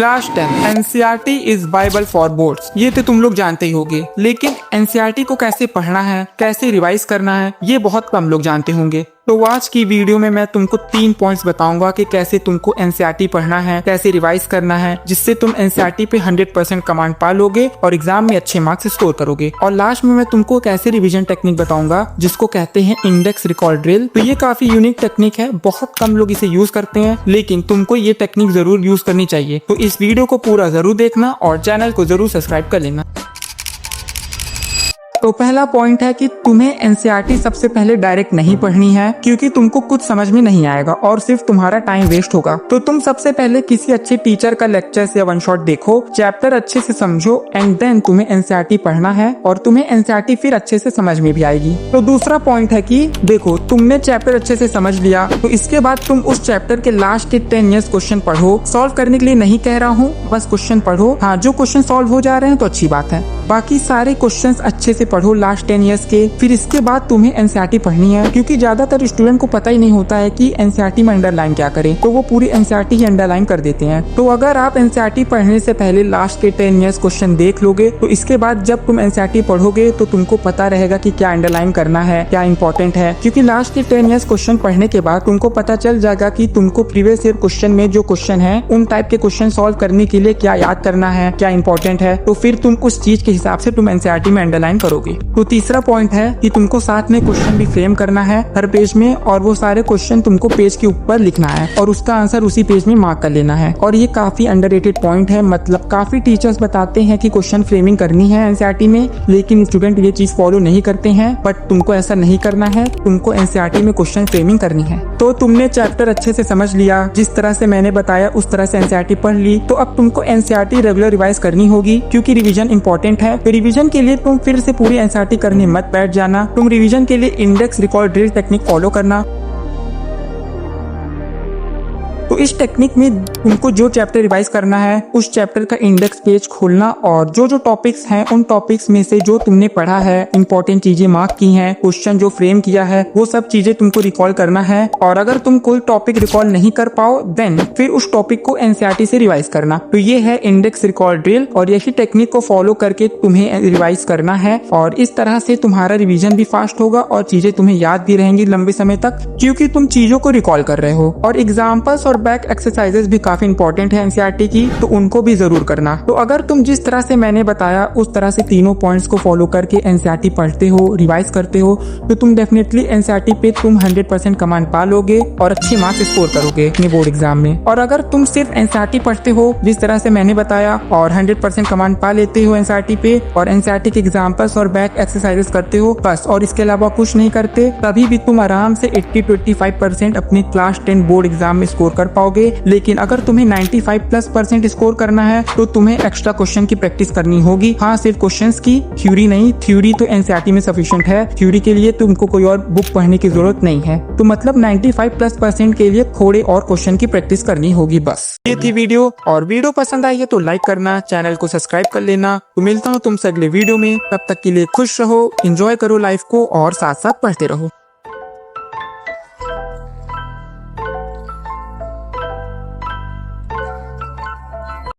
Class 10 NCERT is Bible for boards. ये तो तुम लोग जानते ही होंगे, लेकिन एनसीईआरटी को कैसे पढ़ना है, कैसे रिवाइज करना है, ये बहुत कम लोग जानते होंगे। तो आज की वीडियो में मैं तुमको 3 पॉइंट्स बताऊंगा कि कैसे तुमको एनसीईआरटी पढ़ना है, कैसे रिवाइज करना है, जिससे तुम एनसीईआरटी पे 100% कमांड पा लोगे और एग्जाम में अच्छे मार्क्स स्कोर करोगे। और लास्ट में मैं तुमको कैसे रिवीजन टेक्निक बताऊंगा जिसको कहते हैं इंडेक्स रिकॉल ड्रिल। तो ये काफी यूनिक टेक्निक है, बहुत कम लोग इसे यूज करते हैं, लेकिन तुमको ये टेक्निक जरूर यूज करनी चाहिए। तो इस वीडियो को पूरा जरूर देखना और चैनल को जरूर सब्सक्राइब कर लेना। तो पहला पॉइंट है कि तुम्हें एनसीईआरटी सबसे पहले डायरेक्ट नहीं पढ़नी है, क्योंकि तुमको कुछ समझ में नहीं आएगा और सिर्फ तुम्हारा टाइम वेस्ट होगा। तो तुम सबसे पहले किसी अच्छे टीचर का लेक्चर या वन शॉट देखो, चैप्टर अच्छे से समझो एंड देन तुम्हें एनसीईआरटी पढ़ना है और तुम्हें एनसीईआरटी फिर अच्छे से समझ में भी आएगी। तो दूसरा पॉइंट है कि देखो, तुमने चैप्टर अच्छे से समझ लिया, तो इसके बाद तुम उस चैप्टर के लास्ट के 10 ईयर्स क्वेश्चन पढ़ो। सॉल्व करने के लिए नहीं कह रहा हूँ, बस क्वेश्चन पढ़ो। हाँ, जो क्वेश्चन सॉल्व हो जा रहे हैं तो अच्छी बात है, बाकी सारे क्वेश्चंस अच्छे से पढ़ो लास्ट 10 ईयर्स के। फिर इसके बाद तुम्हें एनसीईआरटी पढ़नी है, क्योंकि ज्यादातर स्टूडेंट को पता ही नहीं होता है कि एनसीईआरटी में अंडरलाइन क्या करें, तो वो पूरी एनसीईआरटी ही अंडरलाइन कर देते हैं। तो अगर आप एनसीईआरटी पढ़ने से पहले लास्ट के 10 ईयर्स क्वेश्चन देख लोगे, तो इसके बाद जब तुम एनसीईआरटी पढ़ोगे तो तुमको पता रहेगा कि क्या अंडरलाइन करना है, क्या इंपॉर्टेंट है। क्योंकि लास्ट के 10 ईयर्स क्वेश्चन पढ़ने के बाद तुमको पता चल जाएगा कि तुमको प्रीवियस ईयर क्वेश्चन में जो क्वेश्चन है, उन टाइप के क्वेश्चन सॉल्व करने के लिए क्या याद करना है, क्या इंपॉर्टेंट है। तो फिर तुम उस चीज के हिसाब से तुम एनसीईआरटी में अंडरलाइन करोगे। तो तीसरा पॉइंट है कि तुमको साथ में क्वेश्चन भी फ्रेम करना है हर पेज में, और वो सारे क्वेश्चन तुमको पेज के ऊपर लिखना है और उसका आंसर उसी पेज में मार्क कर लेना है। और ये काफी अंडररेटेड पॉइंट है, मतलब काफी टीचर्स बताते हैं कि क्वेश्चन फ्रेमिंग करनी है एनसीईआरटी में, लेकिन स्टूडेंट ये चीज फॉलो नहीं करते हैं। बट तुमको ऐसा नहीं करना है, तुमको एनसीईआरटी में क्वेश्चन फ्रेमिंग करनी है। तो तुमने चैप्टर अच्छे से समझ लिया, जिस तरह से मैंने बताया उस तरह से एनसीईआरटी पढ़ ली, तो अब तुमको एनसीईआरटी रेगुलर रिवाइज करनी होगी, क्योंकि रिवीजन इंपॉर्टेंट है। रिवीजन के लिए तुम फिर से पूरी एनसीईआरटी करने मत बैठ जाना, तुम रिवीजन के लिए index recall drill technique follow करना। तो इस टेक्निक में तुमको जो चैप्टर रिवाइज करना है, उस चैप्टर का इंडेक्स पेज खोलना और जो जो टॉपिक्स हैं, उन टॉपिक्स में से जो तुमने पढ़ा है, इंपॉर्टेंट चीजें मार्क की हैं, क्वेश्चन जो फ्रेम किया है, वो सब चीजें तुमको रिकॉल करना है। और अगर तुम कोई टॉपिक रिकॉल नहीं कर पाओ, देन फिर उस टॉपिक को एनसीईआरटी से रिवाइज करना। तो ये है इंडेक्स रिकॉल ड्रिल, और यही टेक्निक को फॉलो करके तुम्हें रिवाइज करना है। और इस तरह से तुम्हारा रिविजन भी फास्ट होगा और चीजें तुम्हें याद भी रहेंगी लंबे समय तक, क्योंकि तुम चीजों को रिकॉल कर रहे हो। और एग्जाम्पल्स और बैक एक्सरसाइजेस भी काफी इंपॉर्टेंट है एनसीईआरटी की, तो उनको भी जरूर करना। तो अगर तुम जिस तरह से मैंने बताया उस तरह से तीनों पॉइंट्स को फॉलो करके एनसीईआरटी पढ़ते हो, रिवाइज करते हो, तो तुम डेफिनेटली एनसीईआरटी पे तुम 100% कमांड पा लोगे और अच्छे मार्क्स स्कोर करोगे अपने बोर्ड एग्जाम में। और अगर तुम सिर्फ एनसीईआरटी पढ़ते हो जिस तरह से मैंने बताया और 100% कमांड पा लेते हो एनसीईआरटी पे, और एनसीईआरटी के एग्जाम्पल्स और बैक एक्सरसाइजेस करते हो बस, और इसके अलावा कुछ नहीं करते, तभी भी तुम आराम से 80-85% अपने क्लास 10 बोर्ड एग्जाम में स्कोर कर पाओगे। लेकिन अगर तुम्हें 95+% स्कोर करना है, तो तुम्हें एक्स्ट्रा क्वेश्चन की प्रैक्टिस करनी होगी। हाँ, सिर्फ क्वेश्चंस की, थ्योरी नहीं। थ्योरी तो एनसीईआरटी में सफिशिएंट है, थ्योरी के लिए तुमको कोई और बुक पढ़ने की जरूरत नहीं है। तो मतलब 95+% के लिए थोड़े और क्वेश्चन की प्रैक्टिस करनी होगी बस। ये थी वीडियो, और वीडियो पसंद आई है तो लाइक करना, चैनल को सब्सक्राइब कर लेना। तो मिलता हूँ तुमसे अगले वीडियो में, तब तक के लिए खुश रहो, एंजॉय करो लाइफ को और साथ साथ पढ़ते रहो।